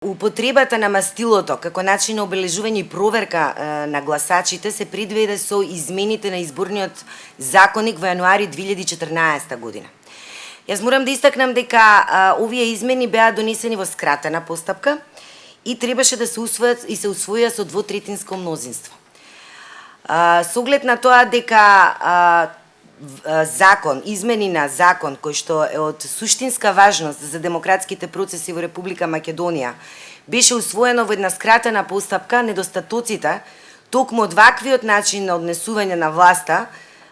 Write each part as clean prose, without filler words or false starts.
Употребата на мастилото како начин на обележување и проверка на гласачите се предвиде со измените на изборниот законник во јануари 2014 година. Јас морам да истакнам дека овие измени беа донесени во скратена постапка и требаше да се усвојат и се усвоија со двотретинско мнозинство. Со оглед на тоа дека измени на закон кој што е од суштинска важност за демократските процеси во Република Македонија беше усвоено во една скратена постапка, недостатоците токму од ваквиот начин на однесување на власта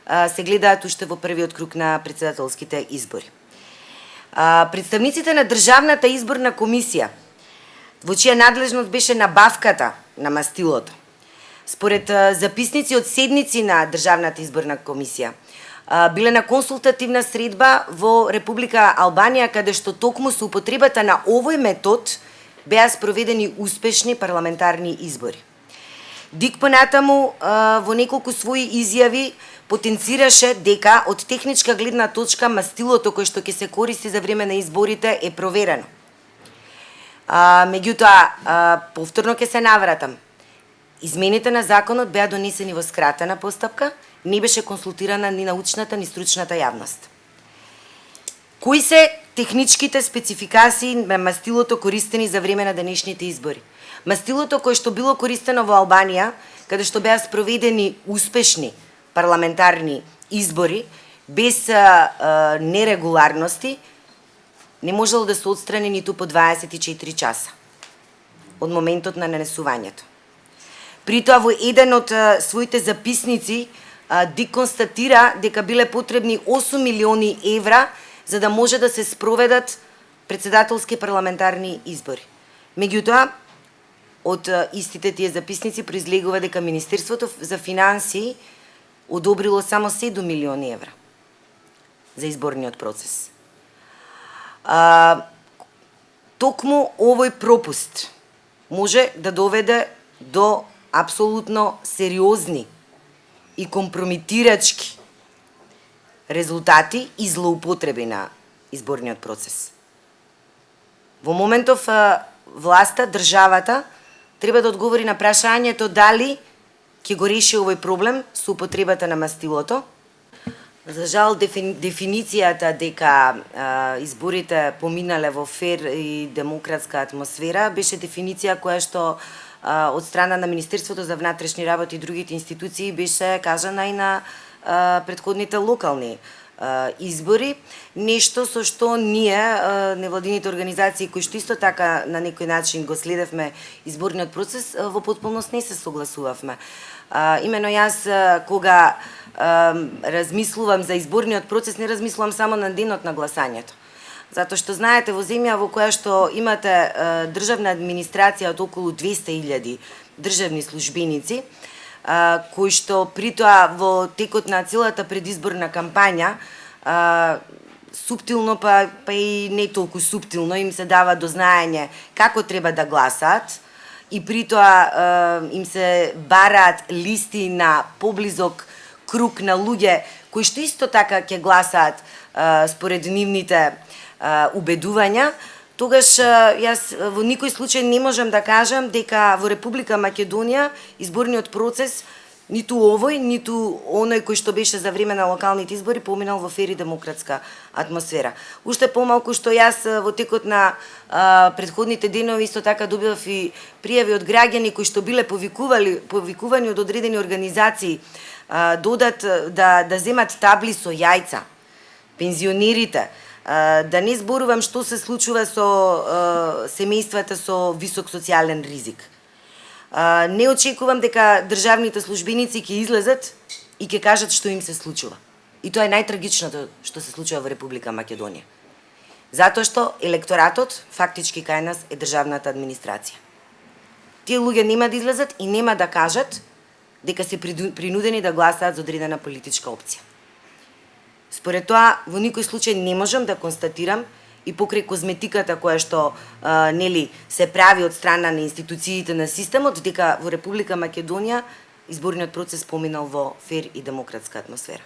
се гледаат уште во првиот круг на претседателските избори. Представниците на Државната изборна комисија, во чија надлежност беше набавката на мастилото, според записници од седници на Државната изборна комисија, биле на консултативна средба во Република Албанија, каде што токму со употребата на овој метод беа спроведени успешни парламентарни избори. Дик понатаму во неколку своји изјави потенцираше дека од техничка гледна точка мастилото кој што ќе се користи за време на изборите е проверено. Меѓутоа, повторно ќе се навратам. Измените на законот беа донесени во скратена постапка, не беше консултирана ни научната ни стручната јавност. Кои се техничките спецификации на мастилото користени за време на денешните избори? Мастилото кое што било користено во Албанија, каде што беа спроведени успешни парламентарни избори без нерегуларности, не можело да се отстрани ниту по 24 часа од моментот на нанесувањето. Притоа во еден од своите записници Дик констатира дека биле потребни 8 милиони евра за да може да се спроведат претседателски парламентарни избори. Меѓутоа, од истите тие записници произлегува дека Министерството за финансии одобрило само 7 милиони евра за изборниот процес. Токму овој пропуст може да доведе до апсолутно сериозни и компромитирачки резултати и злоупотреби на изборниот процес. Во моментов власта, државата, треба да одговори на прашањето дали ќе го реши овој проблем со употребата на мастилото. За жал, дефиницијата дека изборите поминале во фер и демократска атмосфера беше дефиниција која што од страна на Министерството за внатрешни работи и другите институции беше кажана и на претходните локални избори, нешто со што ние, невладините организации кои што исто така на некој начин го следевме изборниот процес, во потполност не се согласувавме. Имено јас кога размислувам за изборниот процес, не размислувам само на денот на гласањето. Затоа што знаете, во земја во која што имате државна администрација од околу 200.000 државни службеници, кои што притоа во текот на целата предизборна кампања суптилно па и не толку суптилно им се дава до знаење како треба да гласаат и притоа им се бараат листи на поблизок круг на луѓе кои што исто така ќе гласаат според нивните убедувања, тогаш јас во никој случај не можам да кажам дека во Република Македонија изборниот процес ниту овој, ниту оној кој што беше за време на локалните избори поминал во фер и демократска атмосфера. Уште помалку што јас во текот на претходните денови исто така добивав и пријави од граѓани кои што биле повикувани од одредени организации додат да земат табли со јајца, пензионерите, да не зборувам што се случува со семејствата со висок социјален ризик. Не очекувам дека државните службеници ќе излезат и ќе кажат што им се случува. И тоа е најтрагичното што се случува во Република Македонија. Затоа што електоратот фактички кај нас е државната администрација. Тие луѓе нема да излезат и нема да кажат дека се принудени да гласаат за одредена политичка опција. Според тоа, во никој случај не можам да констатирам и покрај козметиката која што се прави од страна на институциите на системот, дека во Република Македонија изборниот процес поминал во фер и демократска атмосфера.